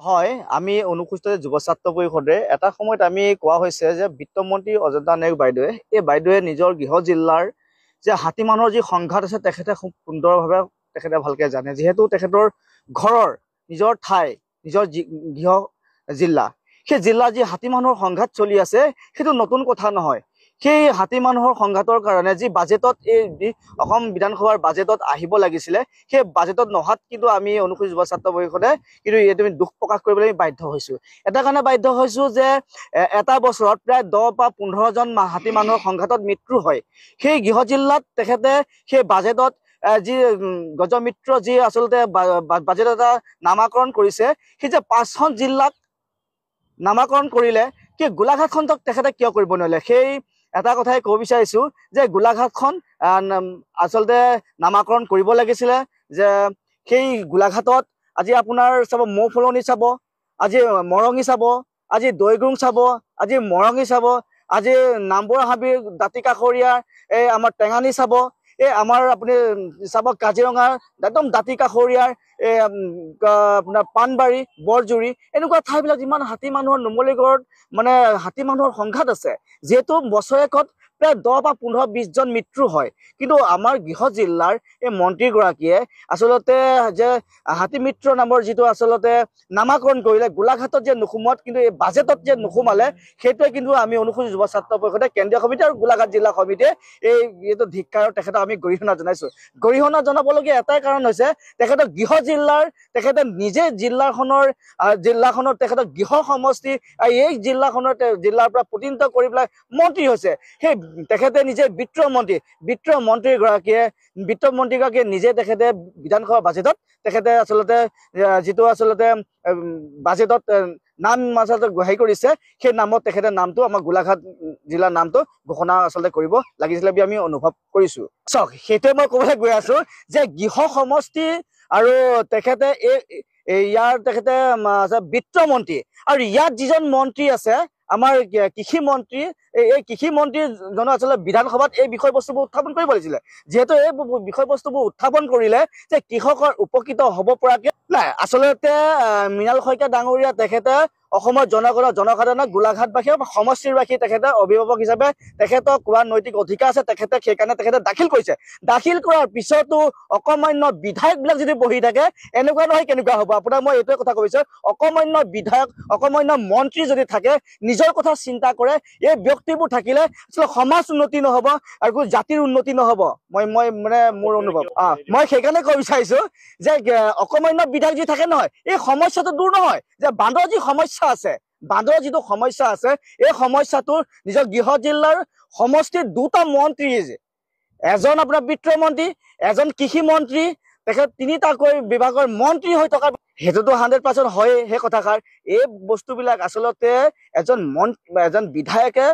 হয়, আমি অনুসূচিত যুৱ ছাত্ৰ পৰিষদে এটা সময়ত আমি কোৱা হৈছে যে বিত্তমন্ত্ৰী অযোধ্যা নেওগ বাইদেৱে বাইদেৱে নিজৰ গৃহ জিলাৰ যে হাতী মানুহৰ যি সংঘাত আছে তেখেতে খুব সুন্দৰভাৱে তেখেতে ভালকে জানে, যিহেতু তেখেতৰ ঘৰৰ নিজৰ ঠাই নিজৰ গৃহ জিলা, সেই জিলাৰ যি হাতী মানুহৰ সংঘাত চলি আছে সেইটো নতুন কথা নহয়। সেই হাতী মানুহৰ সংঘাতৰ কাৰণে যি বাজেটত এই অসম বিধানসভাৰ বাজেটত আহিব লাগিছিলে সেই বাজেটত নহাত কিন্তু আমি অনুসূচিত যুৱ ছাত্ৰ পৰিষদে কিন্তু এইটো দুখ প্ৰকাশ কৰিবলৈ আমি বাধ্য হৈছো। এটা কাৰণে বাধ্য হৈছো যে এটা বছৰত প্ৰায় 10 বা 15 জন হাতী মানুহৰ সংঘাতত মৃত্যু হয়। সেই গৃহ জিলাত তেখেতে সেই বাজেটত যি গজমিত্ৰ যি আচলতে বাজেট এটা নামাকৰণ কৰিছে, সেই যে 5খন জিলাক নামাকৰণ কৰিলে কি গোলাঘাটখনক তেখেতে কিয় কৰিব নোৱাৰিলে? সেই এটা কথাই ক'ব বিচাৰিছো যে গোলাঘাটখন আচলতে নামাকৰণ কৰিব লাগিছিলে। যে সেই গোলাঘাটত আজি আপোনাৰ চাব মৌ ফলনি চাব, আজি মৰঙি চাব, আজি দৈগুং চাব, আজি মৰঙি চাব, আজি নামবৰ হাবিৰ দাঁতি কাষৰীয়া এই আমাৰ টেঙানী চাব, এই আমাৰ আপুনি চাব কাজিৰঙাৰ একদম দাঁতি কাষৰীয়াৰ এই আপোনাৰ পাণবাৰী বৰজুৰি এনেকুৱা ঠাইবিলাক যিমান হাতী মানুহৰ নুমলীগড়ত মানে হাতী মানুহৰ সংঘাত আছে, যিহেতু বছৰেকত প্ৰায় 10 বা 15-20 জন মৃত্যু হয়, কিন্তু আমাৰ গৃহ জিলাৰ এই মন্ত্ৰীগৰাকীয়ে আচলতে যে হাতী মিত্ৰ নামৰ যিটো আচলতে নামাকৰণ কৰিলে গোলাঘাটত যে নোসোমোৱাত কিন্তু এই বাজেটত যে নোসোমালে, সেইটোৱে কিন্তু আমি অনুসূচিত যুৱ ছাত্ৰ পৰিষদে কেন্দ্ৰীয় সমিতি আৰু গোলাঘাট জিলা সমিতিয়ে এইটো ধিক্কাৰৰ তেখেতক আমি গৰিহণা জনাইছো। গৰিহণা জনাবলগীয়া এটাই কাৰণ হৈছে তেখেতৰ গৃহ জিলাৰ তেখেতে নিজে জিলাখনৰ তেখেতৰ গৃহ সমষ্টি এই জিলাৰ পৰা প্ৰতিনিধিত্ব কৰি পেলাই মন্ত্ৰী হৈছে। সেই তেখেতে নিজে বিত্তমন্ত্ৰীগৰাকীয়ে নিজে তেখেতে বিধানসভা বাজেটত তেখেতে আচলতে যিটো আচলতে বাজেটত নাম আচলতে হেৰি কৰিছে, সেই নামত তেখেতে নামটো আমাৰ গোলাঘাট জিলাৰ নামটো ঘোষণা আচলতে কৰিব লাগিছিলে বুলি আমি অনুভৱ কৰিছো। চাওক, সেইটোৱে মই ক'বলৈ গৈ আছো যে গৃহ সমষ্টি আৰু তেখেতে ইয়াৰ তেখেতে বিত্তমন্ত্ৰী আৰু ইয়াত যিজন মন্ত্ৰী আছে আমাৰ কৃষি মন্ত্ৰী, এই কৃষি মন্ত্ৰীজনে আচলতে বিধানসভাত এই বিষয়বস্তুবোৰ উত্থাপন কৰিব লাগিছিলে। যিহেতু এই বিষয়বস্তুবোৰ উত্থাপন কৰিলে যে কৃষকৰ উপকৃত হ'ব পৰাকে নাই। আচলতে মৃণাল শইকীয়া ডাঙৰীয়া তেখেতে অসমৰ জনসাধাৰণক গোলাঘাটবাসী সমষ্টিবাসী তেখেতে অভিভাৱক হিচাপে তেখেতক কোৱা নৈতিক অধিকাৰ আছে, তেখেতে সেইকাৰণে তেখেতে দাখিল কৰিছে। দাখিল কৰাৰ পিছতো অকমান্য বিধায়কবিলাক যদি বহি থাকে এনেকুৱা নহয় কেনেকুৱা হ'ব? আপোনাক মই এইটোৱে কথা কৈছো, অকমান্য বিধায়ক অকমান্য মন্ত্ৰী যদি থাকে নিজৰ কথা চিন্তা কৰে, এই ব্যক্তিবোৰ থাকিলে সমাজ উন্নতি নহ'ব আৰু জাতিৰ উন্নতি নহ'ব। মই মানে মোৰ অনুভৱ মই সেইকাৰণে ক'ব বিচাৰিছো যে অকমান্য বিধায়ক যি থাকে নহয়, এই সমস্যাটো দূৰ নহয়। যে বান্দৰৰ যি সমস্যা আছে, বান্দৰৰ যিটো সমস্যা আছে, এই সমস্যাটো নিজৰ গৃহ জিলাৰ সমষ্টিৰ দুটা মন্ত্ৰী, এজন আপোনাৰ বিত্তমন্ত্ৰী, এজন কৃষি মন্ত্ৰী, তেখেত তিনিটাকৈ বিভাগৰ মন্ত্ৰী হৈ থকা, সেইটোতো 100% হয়। সেই কথাষাৰ এই বস্তুবিলাক আচলতে এজন বিধায়কে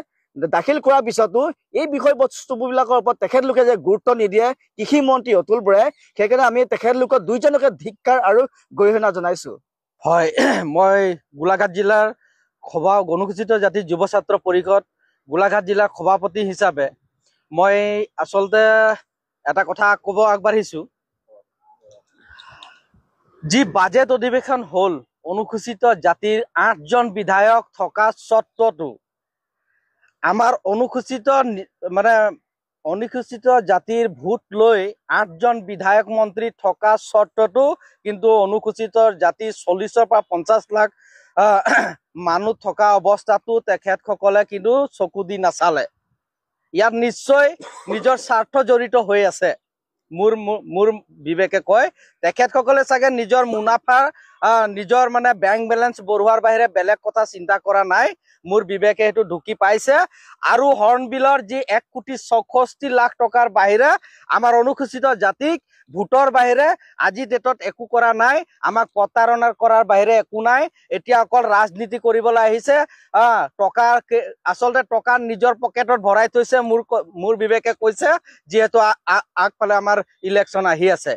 দাখিল কৰাৰ পিছতো এই বিষয়বস্তুবিলাকৰ ওপৰত তেখেতলোকে যে গুৰুত্ব নিদিয়ে কৃষি মন্ত্ৰী অতুল বৰাই, সেইকাৰণে আমি তেখেতলোকৰ দুইজনকে ধিক্কাৰ আৰু গৰিহণা জনাইছো। হয়, মই গোলাঘাট জিলাৰ অনুসূচিত জাতি যুৱ ছাত্ৰ পৰিষদ গোলাঘাট জিলাৰ সভাপতি হিচাপে মই আচলতে এটা কথা ক'ব আগবাঢ়িছো। যি বাজেট অধিৱেশন হ'ল, অনুসূচিত জাতিৰ 8জন বিধায়ক থকা স্বত্বতো আমাৰ অনুসূচিত জাতিৰ ভোট লৈ 8জন বিধায়ক মন্ত্ৰী থকা স্বত্বতো কিন্তু অনুসূচিত জাতি 40 পৰা 50 লাখ মানুহ থকা অৱস্থাতো তেখেতসকলে কিন্তু চকু দি নাচালে। ইয়াত নিশ্চয় নিজৰ স্বাৰ্থ জড়িত হৈ আছে। মোৰ বিবেকে কয় তেখেতসকলে চাগে নিজৰ মুনাফা নিজৰ মানে বেংক বেলেঞ্চ বঢ়োৱাৰ বাহিৰে বেলেগ কথা চিন্তা কৰা নাই। মোৰ বিবেকে সেইটো ঢুকি পাইছে। আৰু হৰ্ণবিলৰ যি 1,64,00,000 টকাৰ বাহিৰে আমাৰ অনুসূচিত জাতিক ভোটৰ বাহিৰে আজি ডেটত একো কৰা নাই। আমাক প্ৰতাৰণা কৰাৰ বাহিৰে একো নাই। এতিয়া অকল ৰাজনীতি কৰিবলৈ আহিছে। আচলতে টকা নিজৰ পকেটত ভৰাই থৈছে মোৰ বিবেকে কৈছে, যিহেতু আগফালে আমাৰ ইলেকশ্যন আহি আছে।